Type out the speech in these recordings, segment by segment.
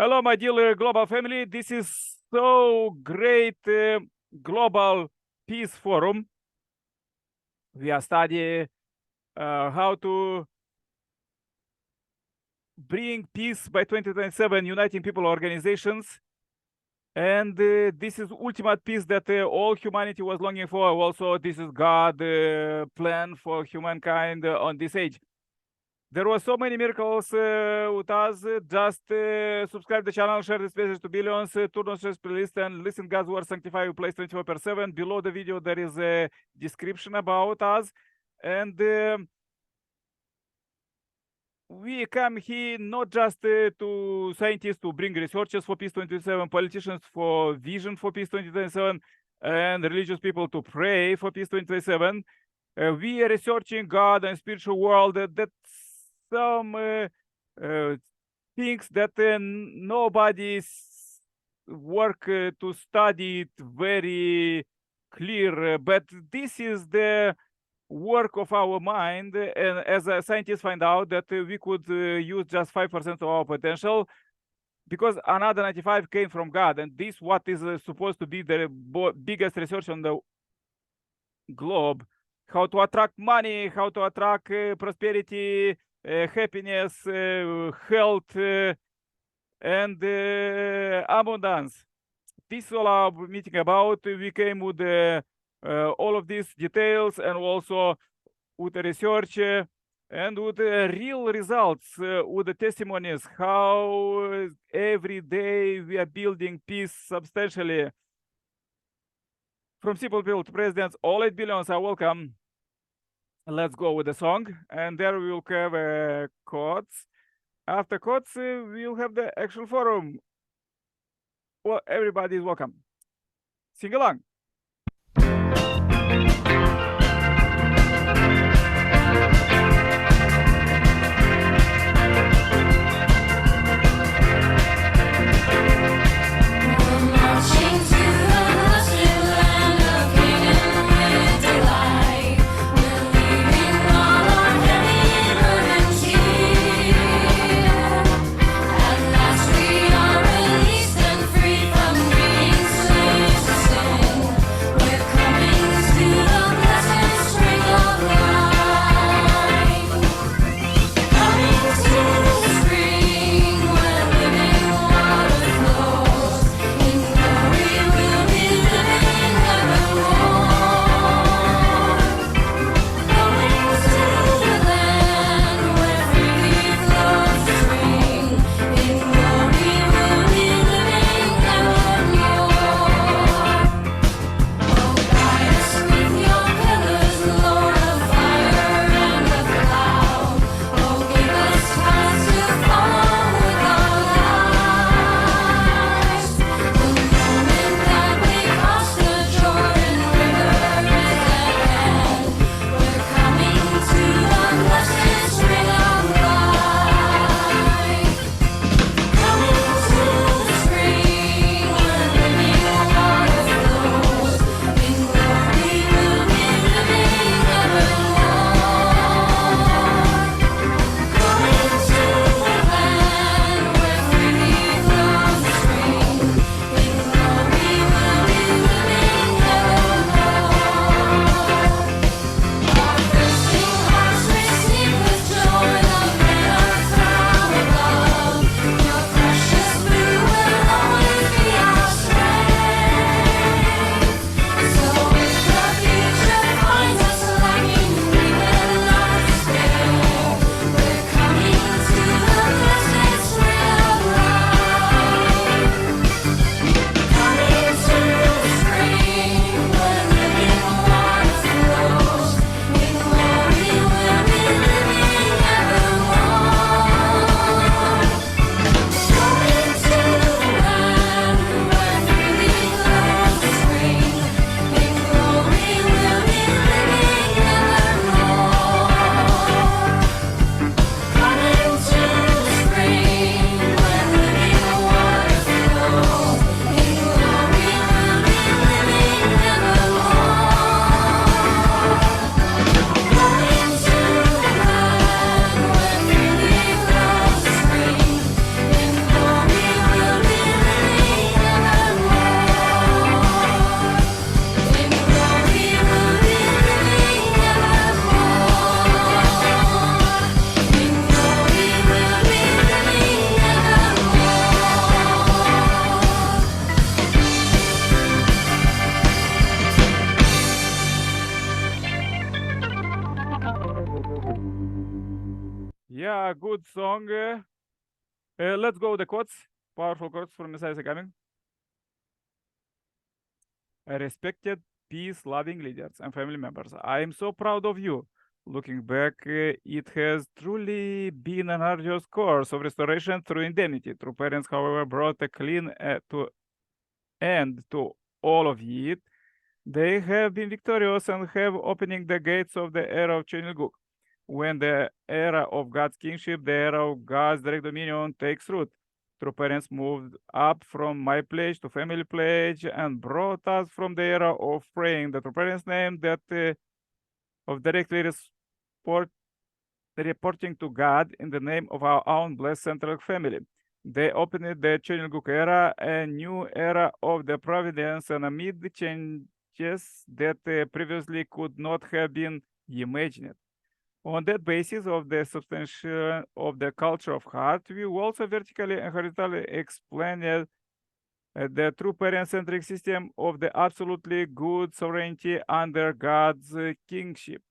Hello, my dear global family. This is so great global peace forum. We are studying how to bring peace by 2027, uniting people organizations. And this is ultimate peace that all humanity was longing for. Also, this is God's plan for humankind on this age. There were so many miracles with us. Just subscribe the channel, share this message to billions, turn on share playlist, and listen God's word sanctify your place 24/7. Below the video, there is a description about us. And we come here not just to scientists to bring researchers for peace 2027, politicians for vision for peace 2027, and religious people to pray for peace 2027. We are researching God and spiritual world that some things that nobody's work to study it very clear, but this is the work of our mind, and as a scientist find out that we could use just 5% of our potential, because another 95 came from God, and this what is supposed to be the biggest research on the globe, how to attract money, how to attract prosperity, happiness, health, and abundance. This is all our meeting about. We came with all of these details, and also with the research and with the real results, with the testimonies, how every day we are building peace substantially. From simple people to presidents, all 8 billions are welcome. Let's go with the song, and there we will have quotes. After quotes, we'll have the actual forum. Well, everybody is welcome. Sing along. At last we are released and free from being slaves to sin. a good song. Let's go the quotes. Powerful quotes from Messiah coming. Respected, peace-loving leaders and family members, I am so proud of you. Looking back, it has truly been an arduous course of restoration through indemnity. True parents, however, brought a clean end to all of it. They have been victorious and have opening the gates of the era of Chenilguk. When the era of God's kingship, the era of God's direct dominion takes root. True parents moved up from my pledge to family pledge and brought us from the era of praying the true parents' name that of directly reporting to God in the name of our own blessed central family. They opened the Chenilguk era, a new era of the providence, and amid the changes that previously could not have been imagined. On that basis of the substantial of the culture of heart, we also vertically and horizontally explained the true parent-centric system of the absolutely good sovereignty under God's kingship.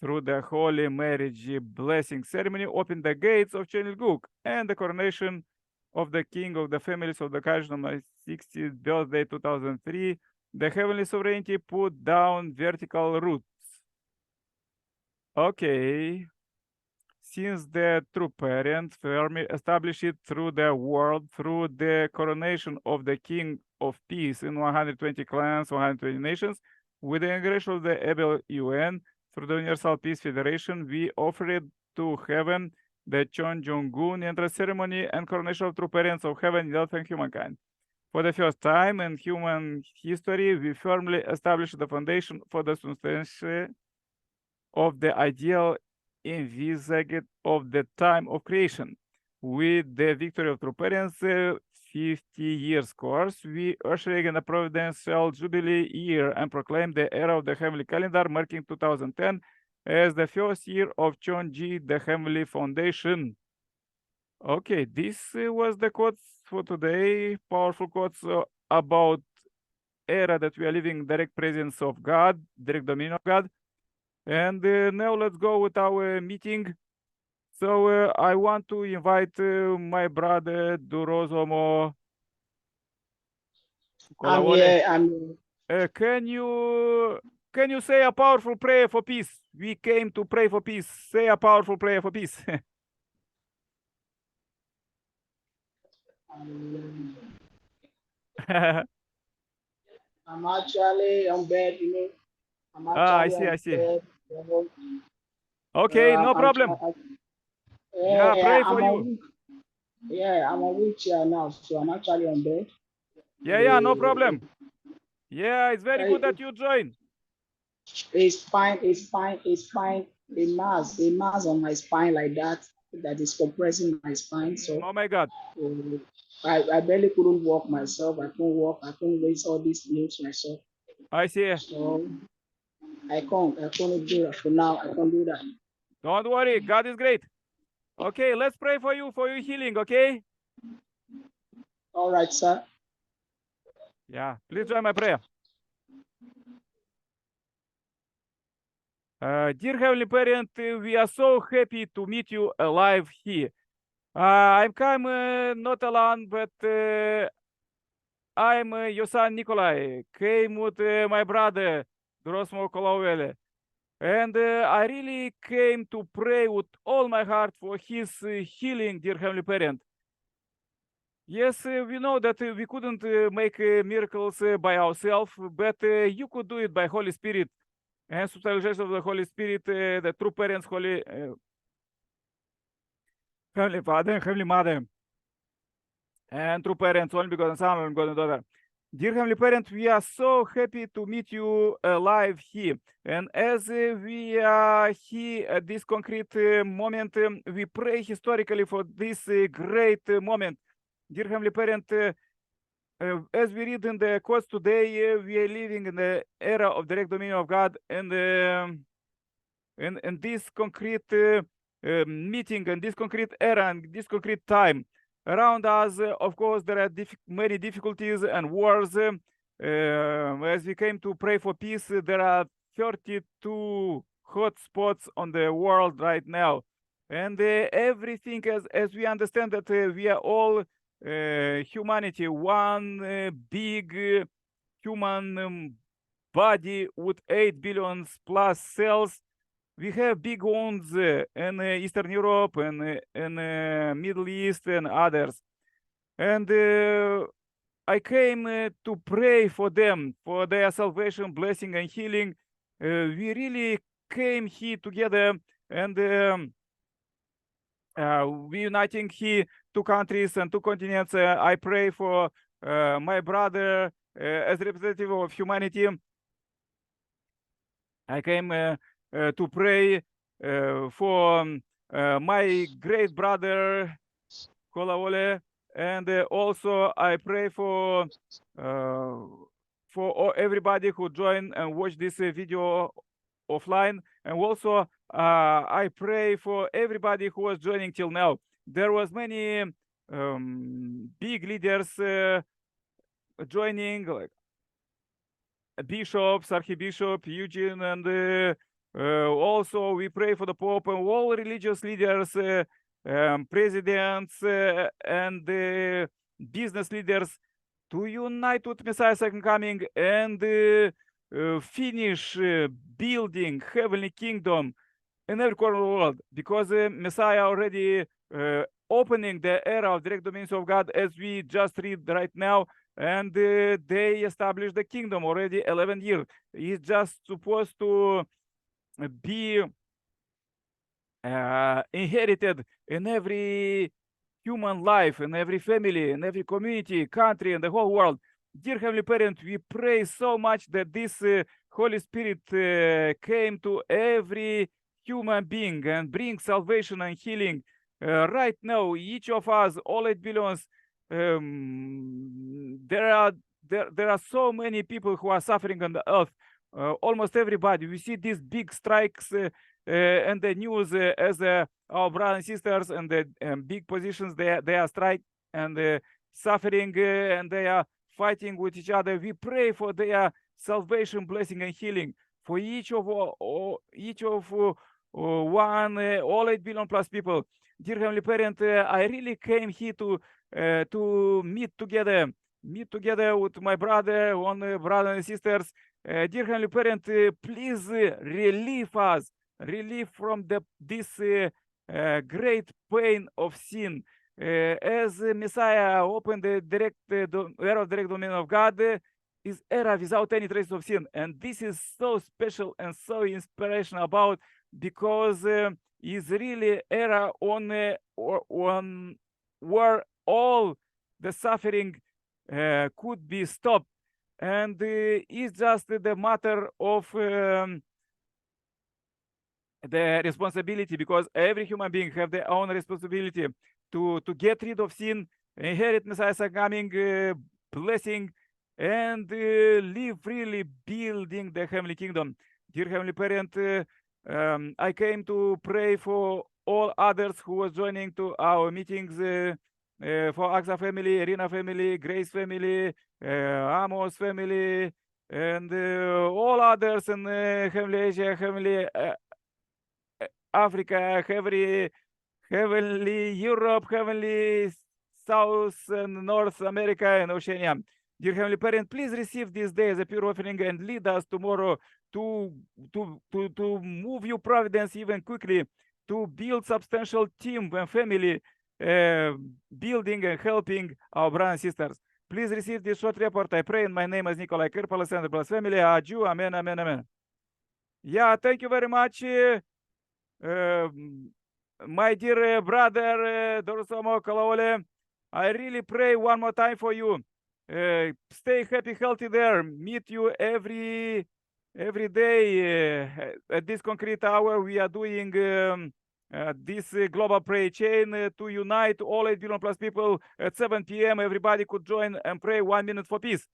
Through the holy marriage blessing ceremony, opened the gates of Chenilguk and the coronation of the king of the families of the occasion of my 60th birthday, 2003, the heavenly sovereignty put down vertical roots. Okay. Since the true parent firmly established it through the world, through the coronation of the King of Peace in 120 clans, 120 nations, with the integration of the able UN, through the Universal Peace Federation, we offered to heaven the Chonjongun entrance ceremony and coronation of true parents of heaven, earth, and humankind. For the first time in human history, we firmly established the foundation for the substantiation of the ideal envisaged of the time of creation. With the victory of true parents, 50 years course, we usher in a providential jubilee year and proclaim the era of the heavenly calendar, marking 2010 as the first year of Chonji, the heavenly foundation. Okay, this was the quotes for today. Powerful quotes about era that we are living, direct presence of God, direct dominion of God. And now let's go with our meeting. So I want to invite my brother Durozomo. I'm here. Can you say a powerful prayer for peace? We came to pray for peace. Say a powerful prayer for peace. I'm actually on bed, I'm actually I see. bed. Okay, no problem. Yeah, pray for you. I'm on wheelchair now, so I'm actually on bed. Yeah, no problem. Yeah, it's very good that you join. It's fine. A mass on my spine like that is compressing my spine. So oh my God. I barely couldn't walk myself. I couldn't walk. I couldn't raise all these things myself. I see. So I couldn't do that for now. I can't do that. Don't worry, God is great. Okay, let's pray for your healing, okay? All right, sir. Yeah, please join my prayer. Dear Heavenly Parent, we are so happy to meet you alive here. I'm come not alone, but I'm your son Nicolae. Came with my brother, Drosmo Kolovele. And I really came to pray with all my heart for his healing, dear Heavenly Parent. Yes, we know that we couldn't make miracles by ourselves, but you could do it by Holy Spirit. And substantiation of the Holy Spirit, the true parents, Holy Heavenly Father, Heavenly Mother, and true parents, only begotten Son, only begotten Daughter. Dear Heavenly Parent, we are so happy to meet you alive here. And as we are here at this concrete moment, we pray historically for this great moment. Dear Heavenly Parent, as we read in the quotes today, we are living in the era of direct dominion of God, and in this concrete meeting, and this concrete era, and this concrete time. Around us, of course, there are many difficulties and wars. As we came to pray for peace, there are 32 hot spots on the world right now. and everything as we understand that we are all humanity, one big human body with 8 billion plus cells. We have big wounds in Eastern Europe and in Middle East and others. And I came to pray for them, for their salvation, blessing, and healing. We really came here together and we uniting here two countries and two continents. I pray for my brother as representative of humanity. I came to pray for my great brother Nicolae, and also I pray for everybody who join and watch this video offline, and also I pray for everybody who was joining till now. There was many big leaders joining, like bishops, Archbishop Eugene, and also we pray for the Pope and all religious leaders, presidents, and business leaders to unite with Messiah's second coming and finish building heavenly kingdom in every corner of the world, because Messiah already opening the era of direct dominion of God, as we just read right now, and they established the kingdom already 11 years. It's just supposed to be inherited in every human life, in every family, in every community, country, and the whole world. Dear Heavenly Parent, we pray so much that this Holy Spirit came to every human being and bring salvation and healing. Right now, each of us, all 8 billions, there are so many people who are suffering on the earth. Almost everybody. We see these big strikes and the news as our brothers and sisters and the big positions they are strike and suffering and they are fighting with each other. We pray for their salvation, blessing, and healing for each of all 8 billion plus people. Dear Heavenly Parent, I really came here to meet together with my brother, brothers and sisters. Dear Heavenly Parent, please relieve us. Relief from this great pain of sin. As Messiah opened the era of direct dominion of God, is era without any trace of sin. And this is so special and so inspirational about, because is really era on where all the suffering could be stopped. And it's just the matter of the responsibility, because every human being have their own responsibility to get rid of sin, inherit Messiah's coming blessing, and live freely building the heavenly kingdom. Dear Heavenly Parent, I came to pray for all others who was joining to our meetings, for AXA family, Irina family, Grace family, Amos family, and all others in Heavenly Asia, Heavenly Africa, heavenly Europe, heavenly South and North America and Oceania. Dear Heavenly Parent, please receive this day as a pure offering and lead us tomorrow to move your providence even quickly, to build substantial team and family, building and helping our brothers and sisters. Please receive this short report. I pray in my name as Nicolae, Palestine, plus family. Adieu. Amen, amen, amen. Yeah, thank you very much. My dear brother, Nicolae, I really pray one more time for you. Stay happy, healthy there. Meet you every day at this concrete hour. We are doing this global prayer chain to unite all 8 billion plus people at 7 p.m. Everybody could join and pray 1 minute for peace.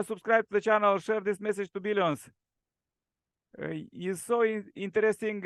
Subscribe to the channel, share this message to billions. It's so interesting.